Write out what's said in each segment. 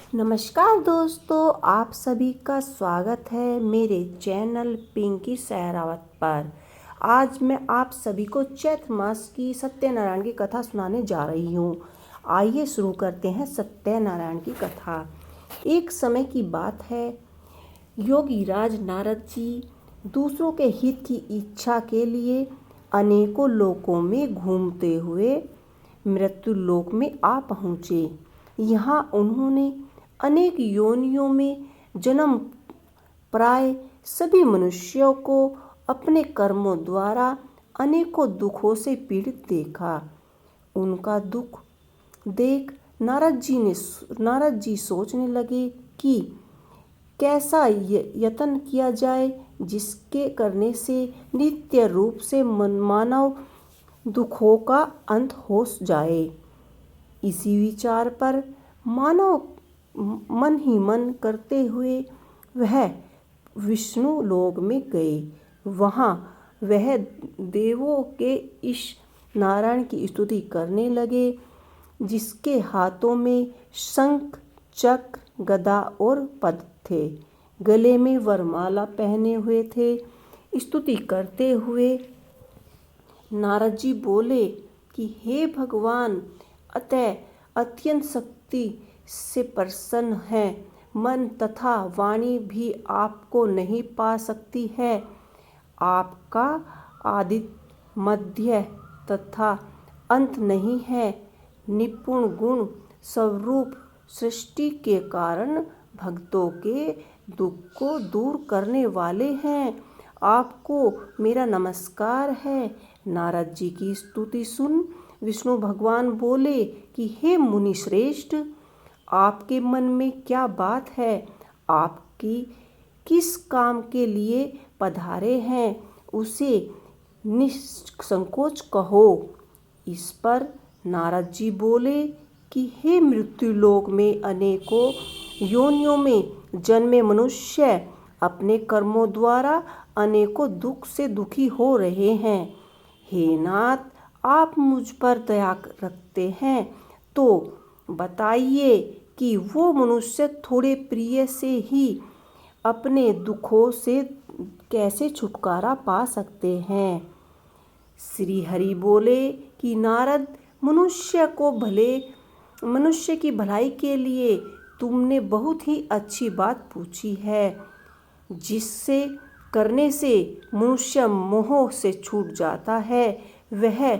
नमस्कार दोस्तों, आप सभी का स्वागत है मेरे चैनल पिंकी सहरावत पर। आज मैं आप सभी को चैत्र मास की सत्यनारायण की कथा सुनाने जा रही हूँ। आइए शुरू करते हैं सत्यनारायण की कथा। एक समय की बात है, योगीराज नारद जी दूसरों के हित की इच्छा के लिए अनेकों लोकों में घूमते हुए मृत्यु लोक में आ पहुँचे। यहाँ उन्होंने अनेक योनियों में जन्म प्राय सभी मनुष्यों को अपने कर्मों द्वारा अनेकों दुखों से पीड़ित देखा। उनका दुख देख नारद जी सोचने लगे कि कैसा यत्न किया जाए जिसके करने से नित्य रूप से मानव दुखों का अंत हो जाए। इसी विचार पर मानव मन ही मन करते हुए वह विष्णु लोक में गए। वहाँ वह देवों के इस नारायण की स्तुति करने लगे, जिसके हाथों में शंख चक्र गदा और पद्म थे, गले में वरमाला पहने हुए थे। स्तुति करते हुए नारद जी बोले कि हे भगवान, अतः अत्यंत शक्ति से प्रसन्न है, मन तथा वाणी भी आपको नहीं पा सकती है। आपका आदि मध्य तथा अंत नहीं है। निपुण गुण स्वरूप सृष्टि के कारण भक्तों के दुख को दूर करने वाले हैं। आपको मेरा नमस्कार है। नारद जी की स्तुति सुन विष्णु भगवान बोले कि हे मुनि श्रेष्ठ, आपके मन में क्या बात है? आपकी किस काम के लिए पधारे हैं, उसे निसंकोच कहो। इस पर नारद जी बोले कि हे मृत्युलोक में अनेकों योनियों में जन्मे मनुष्य अपने कर्मों द्वारा अनेकों दुख से दुखी हो रहे हैं। हे नाथ, आप मुझ पर दया रखते हैं तो बताइए कि वो मनुष्य थोड़े प्रिय से ही अपने दुखों से कैसे छुटकारा पा सकते हैं। श्री हरि बोले कि नारद, मनुष्य की भलाई के लिए तुमने बहुत ही अच्छी बात पूछी है। जिससे करने से मनुष्य मोह से छूट जाता है, वह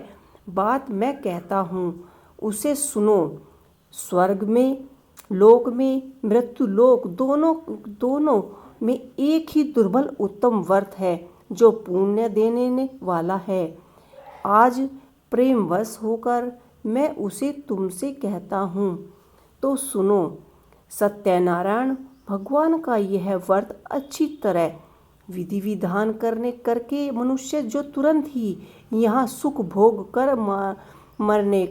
बात मैं कहता हूँ, उसे सुनो। स्वर्ग में, लोक में, मृत्यु लोक दोनों में एक ही दुर्लभ उत्तम व्रत है जो पुण्य देने वाला है। आज प्रेमवश होकर मैं उसे तुमसे कहता हूँ, तो सुनो। सत्यनारायण भगवान का यह व्रत अच्छी तरह विधि विधान करके मनुष्य जो तुरंत ही यहाँ सुख भोग कर मरने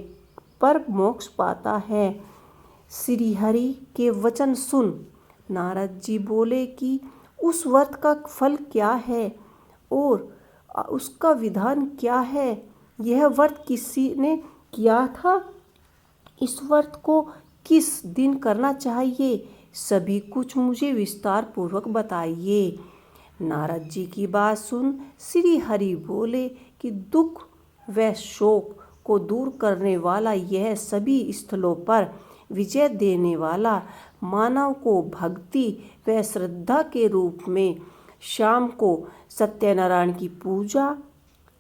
पर मोक्ष पाता है। श्री हरि के वचन सुन नारद जी बोले कि उस व्रत का फल क्या है और उसका विधान क्या है। यह व्रत किसी ने किया था, इस व्रत को किस दिन करना चाहिए, सभी कुछ मुझे विस्तार पूर्वक बताइए। नारद जी की बात सुन श्री हरि बोले कि दुख व शोक को दूर करने वाला, यह सभी स्थलों पर विजय देने वाला, मानव को भक्ति व श्रद्धा के रूप में शाम को सत्यनारायण की पूजा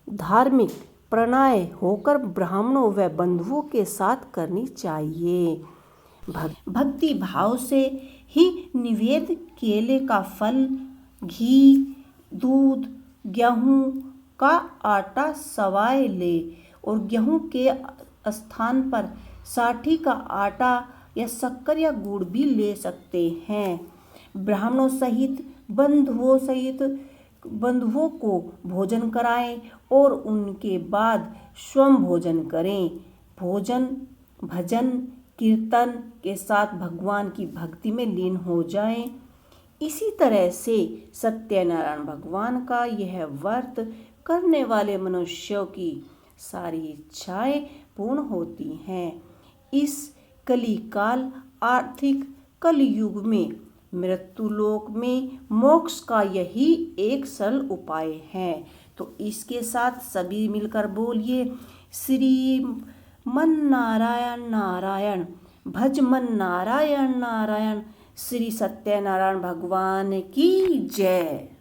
धार्मिक प्रणाय होकर ब्राह्मणों व बंधुओं के साथ करनी चाहिए। भक्ति भाव से ही निवेद केले का फल, घी, दूध, गेहूं का आटा सवाए ले और गेहूं के स्थान पर साठी का आटा या शक्कर या गुड़ भी ले सकते हैं। ब्राह्मणों सहित बंधुओं को भोजन कराएं और उनके बाद स्वयं भोजन करें। भोजन भजन कीर्तन के साथ भगवान की भक्ति में लीन हो जाएं। इसी तरह से सत्यनारायण भगवान का यह व्रत करने वाले मनुष्यों की सारी इच्छाएं पूर्ण होती हैं। इस कलिकाल आर्थिक कलयुग में मृत्यु लोक में मोक्ष का यही एक सरल उपाय है। तो इसके साथ सभी मिलकर बोलिए, श्री मन नारायण नारायण, भज मन नारायण नारायण, श्री सत्यनारायण भगवान की जय।